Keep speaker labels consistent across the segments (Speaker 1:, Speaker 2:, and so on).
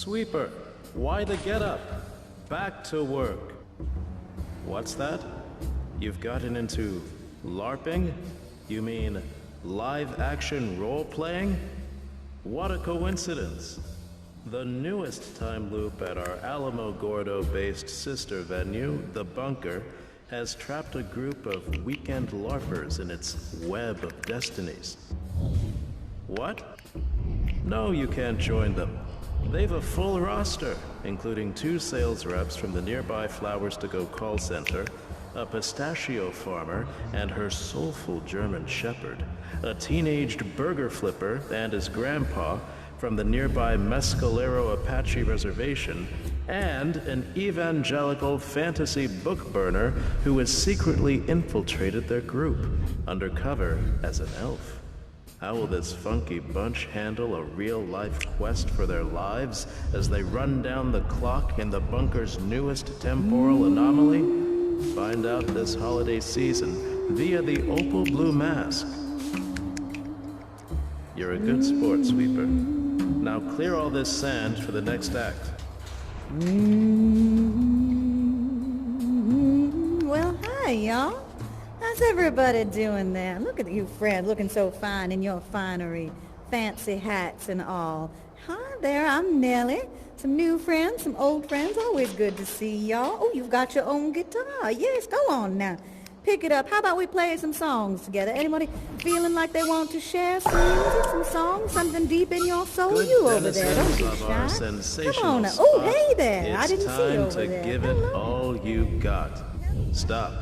Speaker 1: Sweeper, why the get-up? Back to work. What's that? You've gotten into LARPing? You mean live-action role-playing? What a coincidence. The newest time loop at our Alamo Gordo-based sister venue, The Bunker, has trapped a group of weekend LARPers in its web of destinies. What? No, you can't join them. They've a full roster, including 2 sales reps from the nearby Flowers to Go call center, a pistachio farmer and her soulful German shepherd, a teenaged burger flipper and his grandpa from the nearby Mescalero Apache Reservation, and an evangelical fantasy book burner who has secretly infiltrated their group, undercover as an elf. How will this funky bunch handle a real-life quest for their lives as they run down the clock in the bunker's newest temporal anomaly? Find out this holiday season via the Opal Blue Mask. You're a good sport, Sweeper. Now clear all this sand for the next act.
Speaker 2: Well, hi, y'all. How's everybody doing there? Look at you, friend, looking so fine in your finery, fancy hats and all. Hi there, I'm Nelly. Some new friends, some old friends, always good to see y'all. Oh, you've got your own guitar. Yes, go on now. Pick it up. How about we play some songs together? Anybody feeling like they want to share some songs, something deep in your soul?
Speaker 1: Good
Speaker 2: You over there, don't be
Speaker 1: of our
Speaker 2: shy.
Speaker 1: sensational
Speaker 2: Come on now.
Speaker 1: spot.
Speaker 2: Oh, hey there. I didn't
Speaker 1: It's
Speaker 2: see you
Speaker 1: time
Speaker 2: over
Speaker 1: to
Speaker 2: there.
Speaker 1: give it
Speaker 2: Hello.
Speaker 1: all you've got. Stop.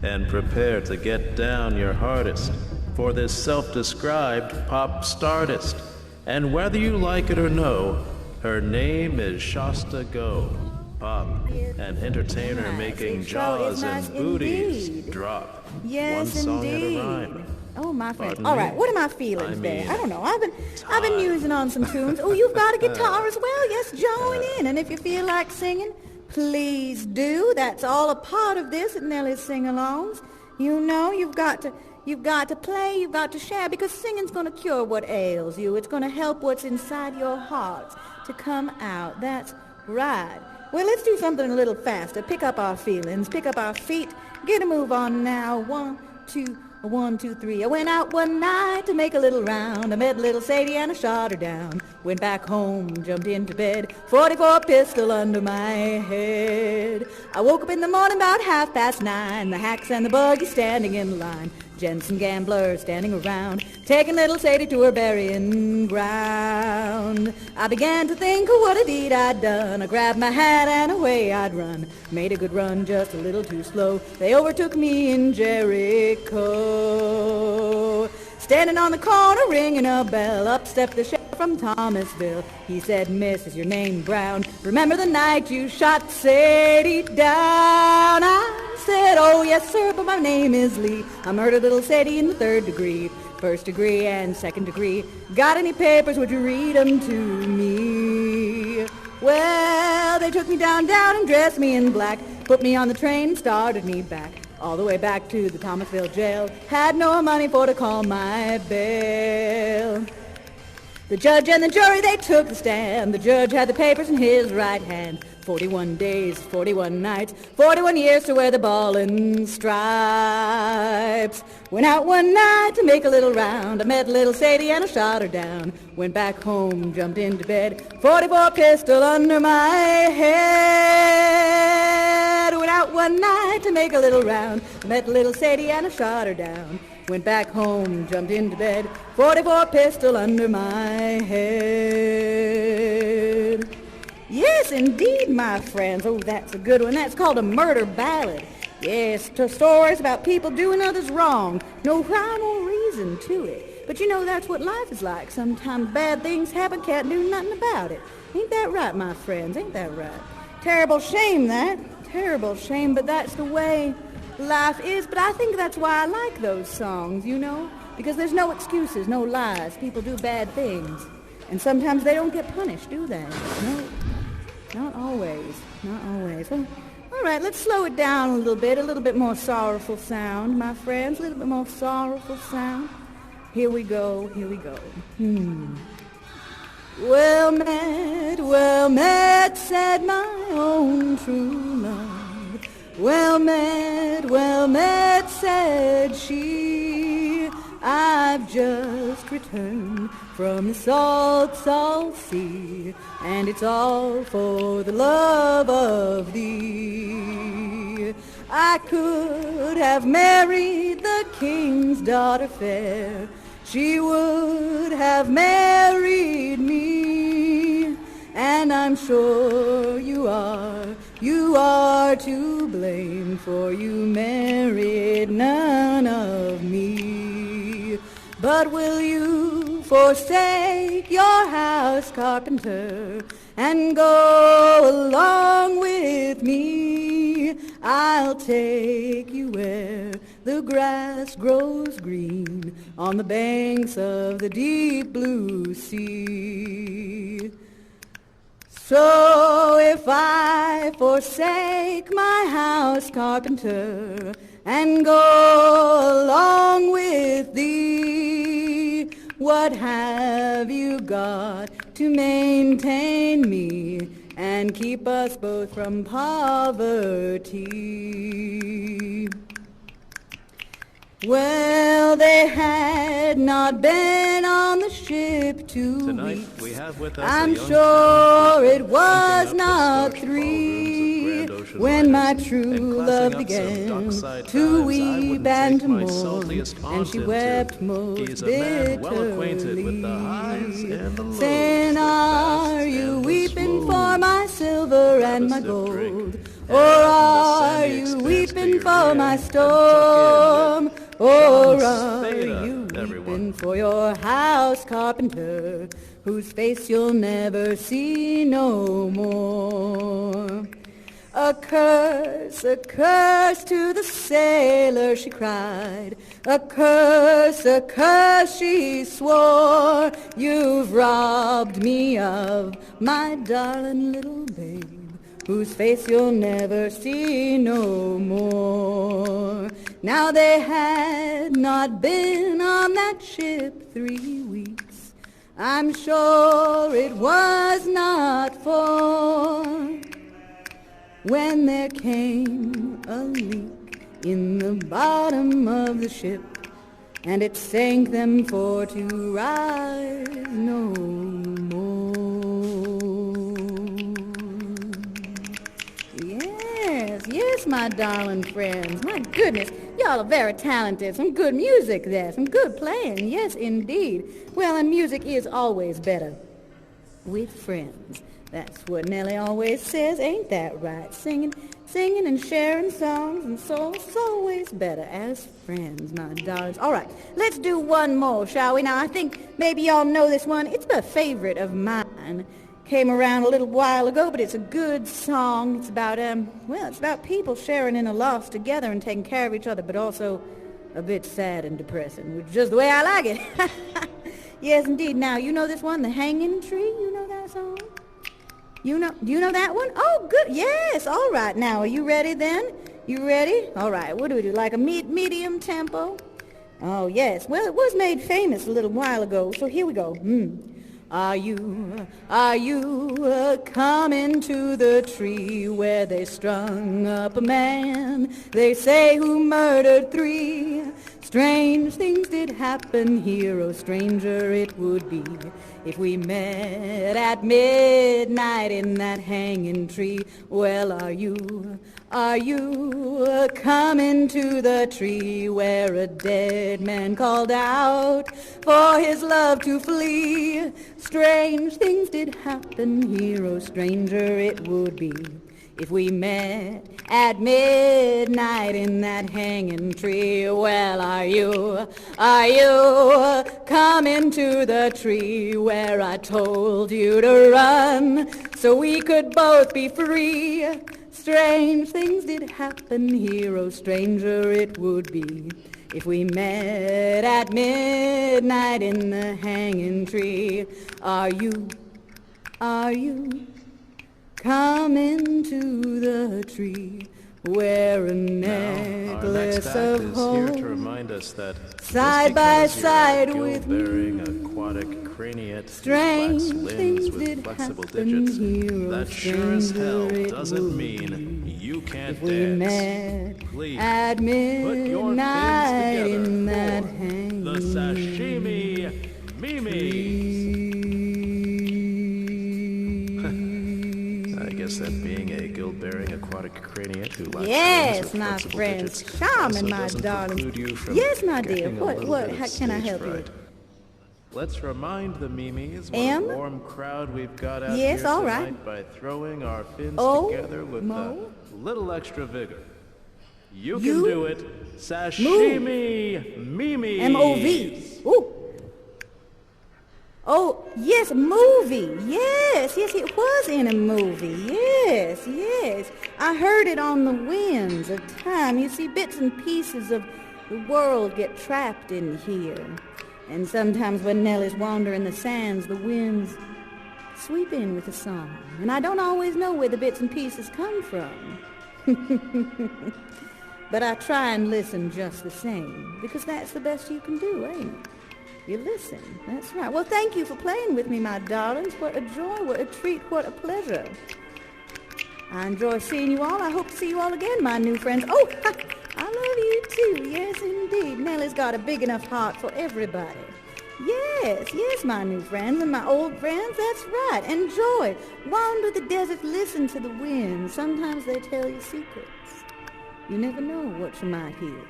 Speaker 1: And prepare to get down your hardest for this self-described pop startist. And whether you like it or no, her name is Shasta Go. Pop, an entertainer
Speaker 2: Nice.
Speaker 1: making
Speaker 2: It sure
Speaker 1: jaws
Speaker 2: is nice
Speaker 1: and booties
Speaker 2: indeed.
Speaker 1: drop.
Speaker 2: Yes,
Speaker 1: One song
Speaker 2: indeed.
Speaker 1: at a rhyme.
Speaker 2: Oh, my friend.
Speaker 1: Pardon
Speaker 2: All
Speaker 1: me?
Speaker 2: right, what are my feelings
Speaker 1: I
Speaker 2: there?
Speaker 1: mean,
Speaker 2: I don't know. I've been
Speaker 1: time.
Speaker 2: musing on some tunes. Oh, you've got a guitar as well? Yes, join in. And if you feel like singing, please do. That's all a part of this at Nelly's Sing-Alongs. You know, you've got to play, you've got to share, because singing's going to cure what ails you. It's going to help what's inside your hearts to come out. That's right. Well, let's do something a little faster. Pick up our feelings, pick up our feet, get a move on now. 1, 2, 1, 2, 3. I went out one night to make a little round. I met little Sadie and I shot her down. Went back home, jumped into bed, 44 pistol under my head. I woke up in the morning about 9:30. The hacks and the buggies standing in line. Gents and gamblers standing around, taking little Sadie to her burying ground. I began to think of what a deed I'd done. I grabbed my hat and away I'd run. Made a good run, just a little too slow. They overtook me in Jericho. Standing on the corner, ringing a bell. Up stepped the sheriff from Thomasville. He said, "Miss, is your name Brown? Remember the night you shot Sadie down?" I said, "Oh, yes, sir, but my name is Lee. I murdered little Sadie in the 3rd degree. 1st degree and 2nd degree. Got any papers? Would you read 'em to me?" Well, they took me down and dressed me in black. Put me on the train and started me back. All the way back to the Thomasville jail. Had no money for to call my bail. The judge and the jury, they took the stand. The judge had the papers in his right hand. 41 days, 41 nights, 41 years to wear the ball and stripes. Went out one night to make a little round. I met little Sadie and I shot her down. Went back home, jumped into bed, 44 pistol under my head. Went out one night to make a little round. I met little Sadie and I shot her down. Went back home, jumped into bed, 44 pistol under my head. Yes, indeed, my friends. Oh, that's a good one. That's called a murder ballad. Yes, stories about people doing others wrong. No rhyme or reason to it. But you know, that's what life is like. Sometimes bad things happen, can't do nothing about it. Ain't that right, my friends? Ain't that right? Terrible shame, that. Terrible shame, but that's the way life is. But I think that's why I like those songs, you know? Because there's no excuses, no lies. People do bad things. And sometimes they don't get punished, do they? No. Not always. Not always. Well, all right, let's slow it down a little bit more sorrowful sound, my friends, a little bit more sorrowful sound. Here we go, here we go. well met, said my own true love. Well met, said she. I've just returned from the salt sea, and it's all for the love of thee. I could have married the king's daughter fair. She would have married me, and I'm sure you are to blame, for you married none of me. But will you forsake your house carpenter and go along with me? I'll take you where the grass grows green on the banks of the deep blue sea. So if I forsake my house carpenter and go along with thee, what have you got to maintain me and keep us both from poverty? Well, they had not been on the ship 2
Speaker 1: Tonight,
Speaker 2: weeks.
Speaker 1: we have with us
Speaker 2: I'm
Speaker 1: a young
Speaker 2: sure
Speaker 1: family
Speaker 2: it was
Speaker 1: painting up the
Speaker 2: not
Speaker 1: starch
Speaker 2: 3
Speaker 1: ballrooms of Grand Ocean
Speaker 2: when my
Speaker 1: Liners
Speaker 2: true
Speaker 1: and
Speaker 2: love
Speaker 1: classing up some
Speaker 2: began
Speaker 1: dockside
Speaker 2: to
Speaker 1: dives. I
Speaker 2: weep
Speaker 1: wouldn't
Speaker 2: and
Speaker 1: take
Speaker 2: to
Speaker 1: my
Speaker 2: mourn,
Speaker 1: saltiest
Speaker 2: and
Speaker 1: aunt
Speaker 2: she
Speaker 1: into.
Speaker 2: wept most
Speaker 1: He's a man well acquainted with the highs
Speaker 2: bitterly,
Speaker 1: and the lows,
Speaker 2: saying,
Speaker 1: the
Speaker 2: "Are
Speaker 1: fasts
Speaker 2: you
Speaker 1: and the
Speaker 2: weeping
Speaker 1: slows.
Speaker 2: for my silver
Speaker 1: Grab
Speaker 2: and
Speaker 1: a
Speaker 2: my
Speaker 1: stiff
Speaker 2: gold?
Speaker 1: drink,
Speaker 2: Or
Speaker 1: and
Speaker 2: are
Speaker 1: Sandy
Speaker 2: you
Speaker 1: extends to
Speaker 2: weeping
Speaker 1: your
Speaker 2: for
Speaker 1: ear
Speaker 2: my
Speaker 1: and tuck
Speaker 2: storm?
Speaker 1: in with
Speaker 2: Or
Speaker 1: John
Speaker 2: are
Speaker 1: Spada,
Speaker 2: you
Speaker 1: everyone.
Speaker 2: weeping for your house carpenter, whose face you'll never see no more? A curse to the sailor," she cried. A curse, she swore. "You've robbed me of my darling little babe, whose face you'll never see no more." Now they had not been on that ship 3 weeks. I'm sure it was not 4 when there came a leak in the bottom of the ship, and it sank them for to rise no more. Yes, my darling friends. My goodness, y'all are very talented. Some good music there, some good playing. Yes, indeed. Well, and music is always better with friends. That's what Nelly always says, ain't that right? Singing and sharing songs and so it's always better as friends, my darlings. All right, let's do one more, shall we? Now, I think maybe y'all know this one. It's a favorite of mine. Came around a little while ago, but it's a good song. It's about, it's about people sharing in a loss together and taking care of each other, but also a bit sad and depressing, which is just the way I like it. Yes, indeed. Now, you know this one, The Hanging Tree? You know that song? Do you know that one? Oh, good. Yes. All right. Now, are you ready then? You ready? All right. What do we do? Like a medium tempo? Oh, yes. Well, it was made famous a little while ago, so here we go. Are you coming to the tree where they strung up a man, they say, who murdered 3? Strange things did happen here, oh stranger it would be if we met at midnight in that hanging tree. Well, are you coming to the tree where a dead man called out for his love to flee? Strange things did happen here, oh stranger it would be if we met at midnight in that hanging tree. Well, are you coming to the tree where I told you to run so we could both be free? Strange things did happen here, oh stranger it would be if we met at midnight in the hanging tree. Are you coming to the tree wear a
Speaker 1: Now, our
Speaker 2: necklace
Speaker 1: next act
Speaker 2: of
Speaker 1: is here to
Speaker 2: hope.
Speaker 1: remind us that
Speaker 2: Side by
Speaker 1: just because you're
Speaker 2: side
Speaker 1: a
Speaker 2: with
Speaker 1: gill-bearing aquatic craniate
Speaker 2: Strange
Speaker 1: who lacks
Speaker 2: things
Speaker 1: limbs with
Speaker 2: did
Speaker 1: flexible
Speaker 2: happen
Speaker 1: digits,
Speaker 2: here,
Speaker 1: that
Speaker 2: oh,
Speaker 1: sure as hell
Speaker 2: stranger it
Speaker 1: doesn't
Speaker 2: would
Speaker 1: mean you can't
Speaker 2: if we
Speaker 1: dance.
Speaker 2: met
Speaker 1: Please,
Speaker 2: at
Speaker 1: put your fins
Speaker 2: midnight
Speaker 1: together
Speaker 2: in that
Speaker 1: for the
Speaker 2: hanging
Speaker 1: sashimi Mimi. I guess that being a gill-bearing aquatic craniate who lacks
Speaker 2: Yes,
Speaker 1: limbs with
Speaker 2: my
Speaker 1: flexible
Speaker 2: friends,
Speaker 1: digits
Speaker 2: charming,
Speaker 1: also
Speaker 2: my
Speaker 1: doesn't
Speaker 2: darling.
Speaker 1: preclude you from
Speaker 2: Yes, my dear.
Speaker 1: getting a little bit of
Speaker 2: How can I
Speaker 1: stage
Speaker 2: help you?
Speaker 1: fright. Let's remind the Mimis what
Speaker 2: M?
Speaker 1: a warm crowd we've got out
Speaker 2: Yes,
Speaker 1: here
Speaker 2: all
Speaker 1: tonight
Speaker 2: right.
Speaker 1: by throwing our fins
Speaker 2: O,
Speaker 1: together with
Speaker 2: Mo?
Speaker 1: a little extra vigor. You
Speaker 2: You
Speaker 1: can do it. Sashimi Mimi.
Speaker 2: M-O-V. Ooh. Oh, yes, movie. Yes, it was in a movie. Yes. I heard it on the winds of time. You see, bits and pieces of the world get trapped in here. And sometimes when Nellies wander in the sands, the winds sweep in with a song. And I don't always know where the bits and pieces come from. But I try and listen just the same, because that's the best you can do, ain't it? You listen. That's right. Well, thank you for playing with me, my darlings. What a joy, what a treat, what a pleasure. I enjoy seeing you all. I hope to see you all again, my new friends. Oh, I love you too. Yes, indeed. Nellie's got a big enough heart for everybody. Yes, my new friends and my old friends. That's right. Enjoy. Wander the desert. Listen to the wind. Sometimes they tell you secrets. You never know what you might hear.